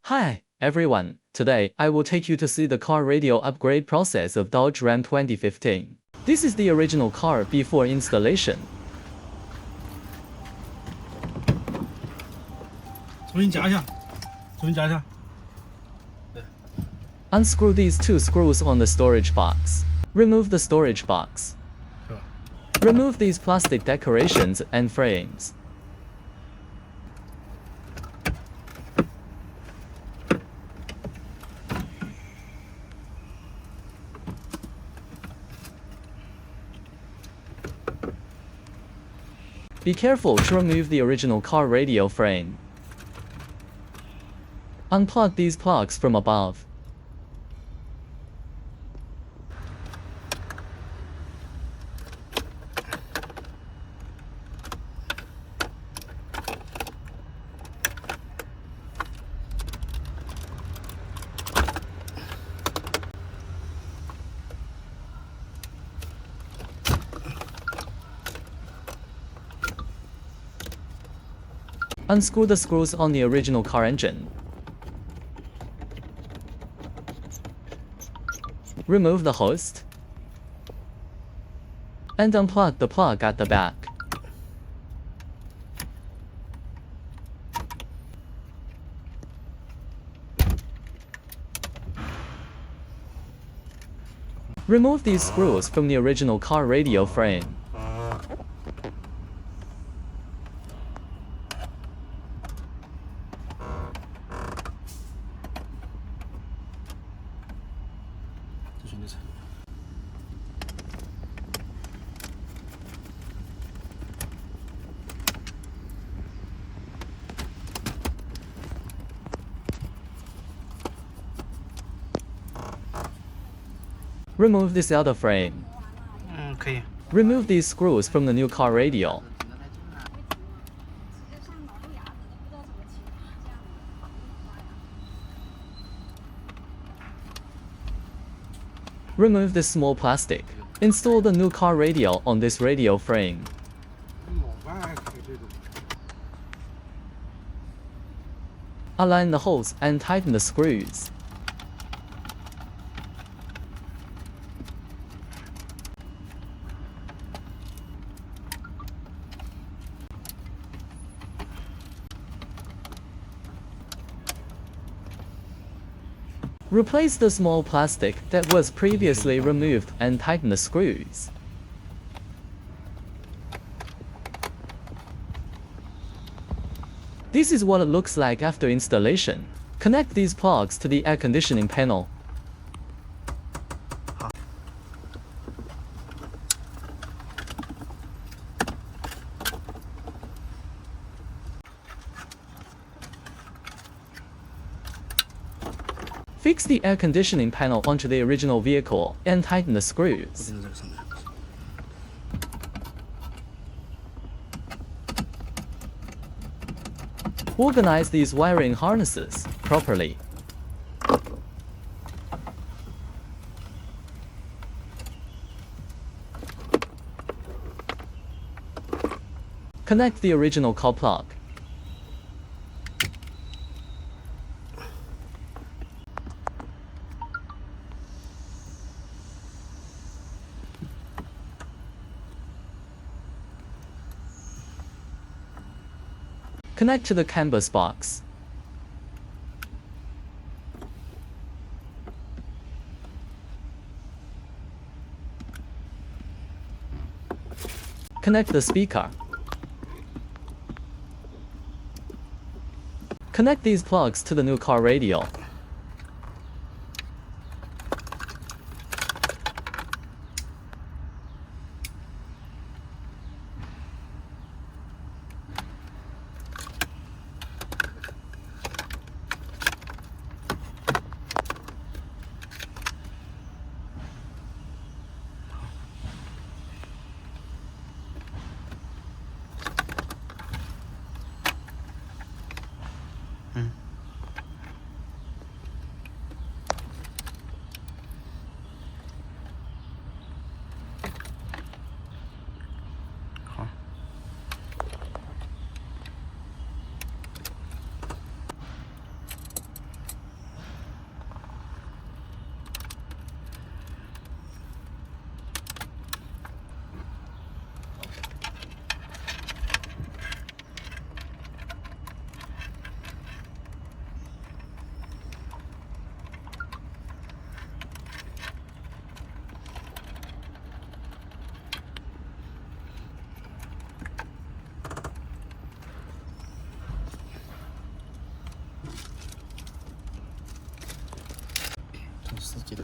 Hi, everyone. Today, I will take you to see the car radio upgrade process of Dodge Ram 2015. This is the original car before installation. 重新夹一下，重新夹一下。 Unscrew these two screws on the storage box. Remove the storage box. Remove these plastic decorations and frames. Be careful to remove the original car radio frame. Unplug these plugs from above. Unscrew the screws on the original car engine. Remove the host. And unplug the plug at the back. Remove these screws from the original car radio frame. Remove this outer frame. 可以。 Remove these screws from the new car radio. Remove this small plastic. Install the new car radio on this radio frame. Align the holes and tighten the screws. Replace the small plastic that was previously removed and tighten the screws. This is what it looks like after installation. Connect these plugs to the air conditioning panel. Fix the air conditioning panel onto the original vehicle and tighten the screws. Organize these wiring harnesses properly. Connect the original car plug. Connect to the canvas box. Connect the speaker. Connect these plugs to the new car radio. 司机的。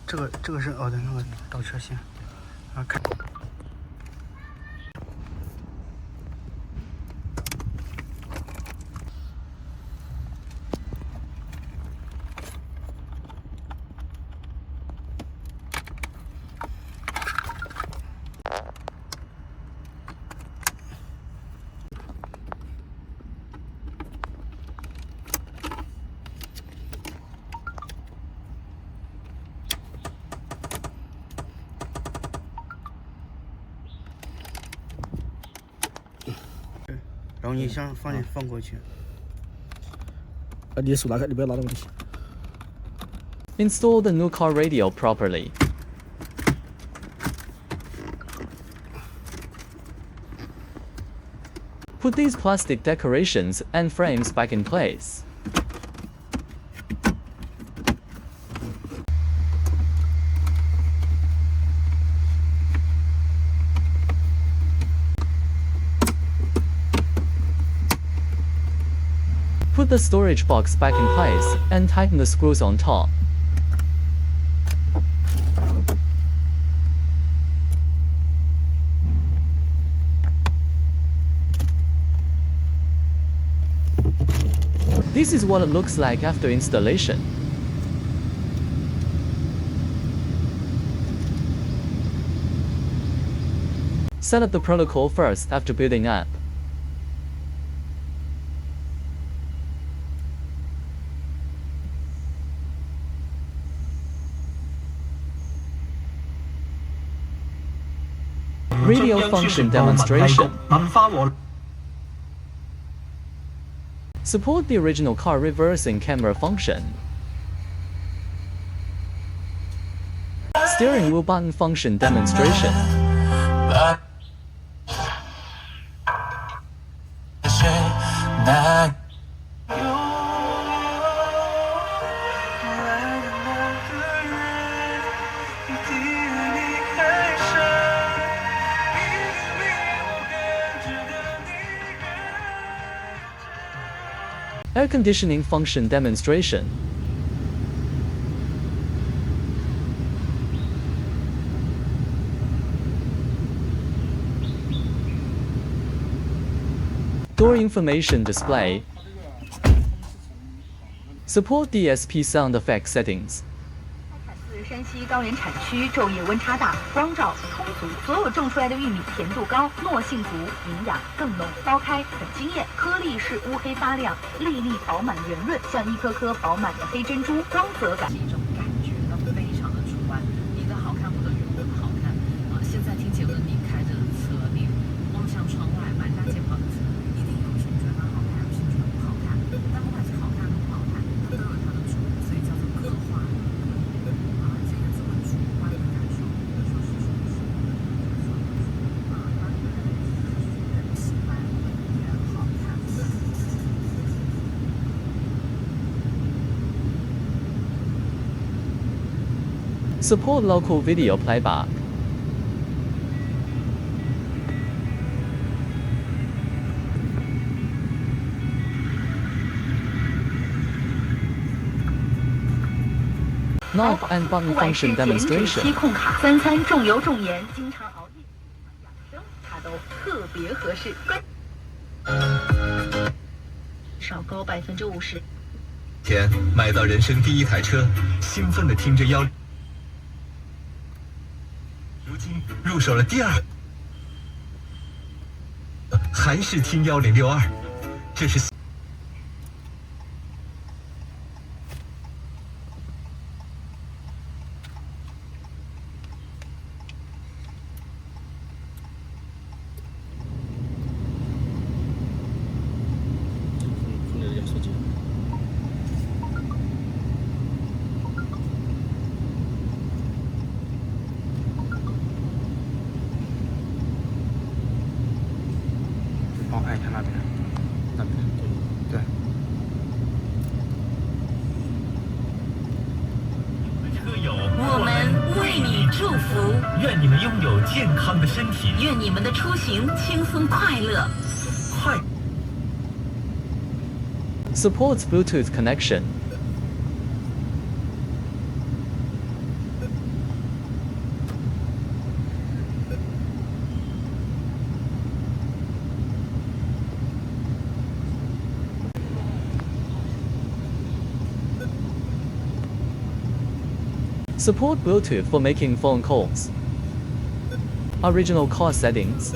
那个，这个是哦对，那个倒车线啊，看。然后你想放过去。你手拿开，你不要拿那么低。Install the new car radio properly. Put these plastic decorations and frames back in place. Put the storage box back in place and tighten the screws on top. This is what it looks like after installation. Set up the protocol first after building up. Radio function demonstration. Support the original car reversing camera function. Steering wheel button function demonstration. Air conditioning function demonstration. Door information display. Support DSP sound effect settings. 山西高原产区昼夜温差大，光照充足，所有种出来的玉米甜度高，糯性足，营养更浓。剥开很惊艳，颗粒是乌黑发亮，粒粒饱满圆润，像一颗颗饱满的黑珍珠，光泽感是一种感觉的，非常的主观。你的好看不等于我的好看啊！现在听节目的你开着车，你望向窗外满大街跑的车，一定有些觉得好看，有些觉得不好看，但不管是好看和不好看，它都有它的主，所以叫做刻画。Support local video playback. Knob and button function demonstration. 期控卡，三餐重油重盐，经常熬夜，养生它都特别合适。少高50%。天买到人生第一台车，兴奋地听着1，如今入手了第2，还是听1062，这是。看那边，那边，对。车友，我们为你祝福，愿你们拥有健康的身体，愿你们的出行轻松快乐。快。 Supports Bluetooth connection. Support Bluetooth for making phone calls. Original car settings.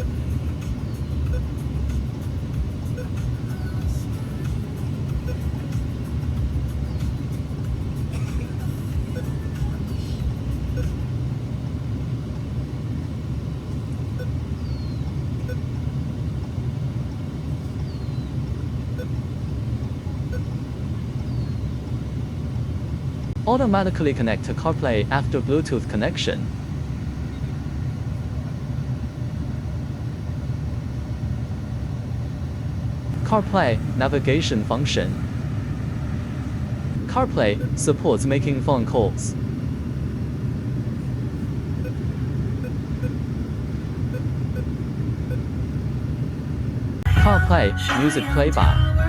Automatically connect to CarPlay after Bluetooth connection. CarPlay navigation function. CarPlay supports making phone calls. CarPlay music playback.